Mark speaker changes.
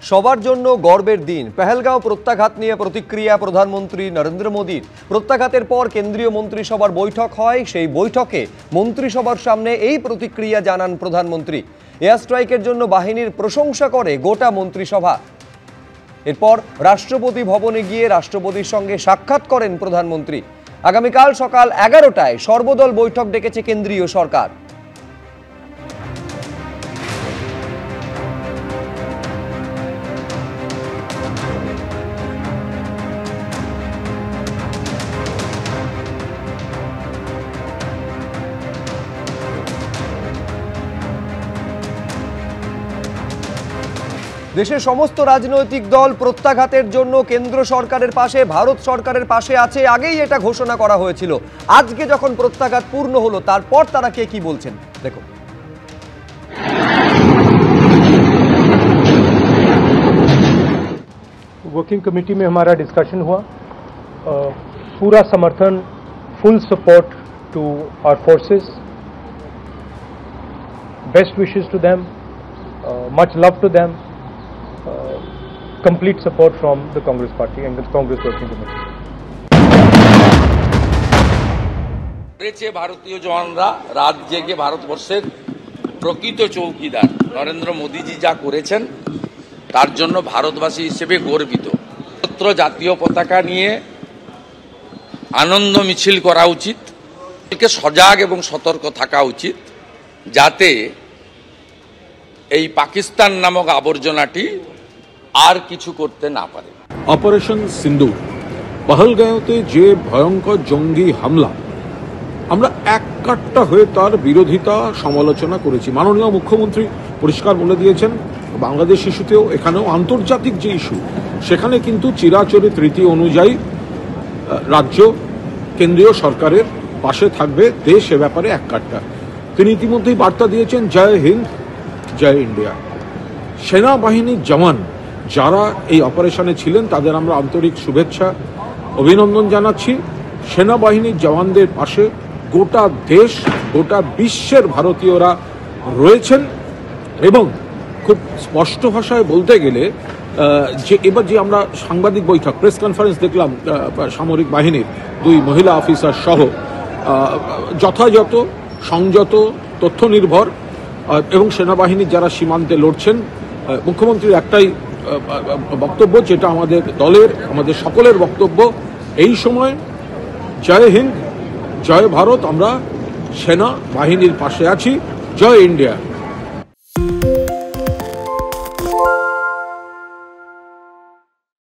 Speaker 1: সবার জন্য গর্বের দিন। পেহেলগাঁও প্রত্যাঘাত নিয়ে প্রতিক্রিয়া প্রধানমন্ত্রী নরেন্দ্র মোদীর। প্রত্যাঘাতের পর কেন্দ্রীয় মন্ত্রিসভার বৈঠক হয়। সেই বৈঠকে মন্ত্রিসভার সামনে এই প্রতিক্রিয়া জানান প্রধানমন্ত্রী। এয়ার স্ট্রাইকের জন্য বাহিনীর প্রশংসা করে গোটা মন্ত্রিসভা। এরপর রাষ্ট্রপতি ভবনে গিয়ে রাষ্ট্রপতির সঙ্গে সাক্ষাৎ করেন প্রধানমন্ত্রী। আগামীকাল সকাল 11টায় সর্বদল বৈঠক ডেকেছে কেন্দ্রীয় সরকার। দেশের সমস্ত রাজনৈতিক দল প্রত্যাঘাতের জন্য কেন্দ্র সরকারের পাশে, ভারত সরকারের পাশে আছে। আগেই এটা ঘোষণা করা হয়েছিল। আজকে যখন প্রত্যাঘাত পূর্ণ হলো, তারপর তারা কে কি বলছেন দেখো।
Speaker 2: वर्किंग कमेटी में हमारा डिस्कशन हुआ। पूरा समर्थन, full support to our forces, best wishes to them, much love to them, complete support from the Congress party and the Congress working committee.
Speaker 3: ভারতীয় জওয়ানরা রাত জেগে ভারতবর্ষের প্রকৃত চৌকিদার। নরেন্দ্র মোদীজি যা করেছেন তার জন্য ভারতবাসী হিসেবে গর্বিত। সর্বত্র জাতীয় পতাকা নিয়ে আনন্দ মিছিল করা উচিত। সজাগ এবং সতর্ক থাকা উচিত, যাতে এই পাকিস্তান নামক আবর্জনাটি আর কিছু করতে না পারে।
Speaker 4: অপারেশন সিন্দুর, পহলগাঁওতে যে ভয়ঙ্কর জঙ্গি হামলা, আমরা এক কাট্টা হয়ে তার বিরোধিতা সমালোচনা করেছি। মাননীয় মুখ্যমন্ত্রী পরিষ্কার বলে দিয়েছেন, বাংলাদেশ ইস্যুতেও এখানেও আন্তর্জাতিক যে ইস্যু, সেখানে কিন্তু চিরাচরিত রীতি অনুযায়ী রাজ্য কেন্দ্রীয় সরকারের পাশে থাকবে, দেশ এ ব্যাপারে এক কাট্টা। তিনি ইতিমধ্যেই বার্তা দিয়েছেন, জয় হিন্দ, জয় ইন্ডিয়া। সেনাবাহিনীর জওয়ান যারা এই অপারেশনে ছিলেন তাদের আমরা আন্তরিক শুভেচ্ছা, অভিনন্দন জানাচ্ছি। সেনাবাহিনীর জওয়ানদের পাশে গোটা দেশ, গোটা বিশ্বের ভারতীয়রা রয়েছেন। এবং খুব স্পষ্ট ভাষায় বলতে গেলে যে এবার যে আমরা সাংবাদিক বৈঠক, প্রেস কনফারেন্স দেখলাম সামরিক বাহিনীর 2 মহিলা অফিসার সহ, যথাযথ, সংযত, তথ্য নির্ভর এবং সেনাবাহিনীর যারা সীমান্তে লড়ছেন, মুখ্যমন্ত্রীর একটাই বক্তব্য, যেটা আমাদের দলের, আমাদের সকলের বক্তব্য এই সময়, জয় হিন্দ, জয় ভারত। আমরা সেনা বাহিনীর পাশে আছি। জয় ইন্ডিয়া।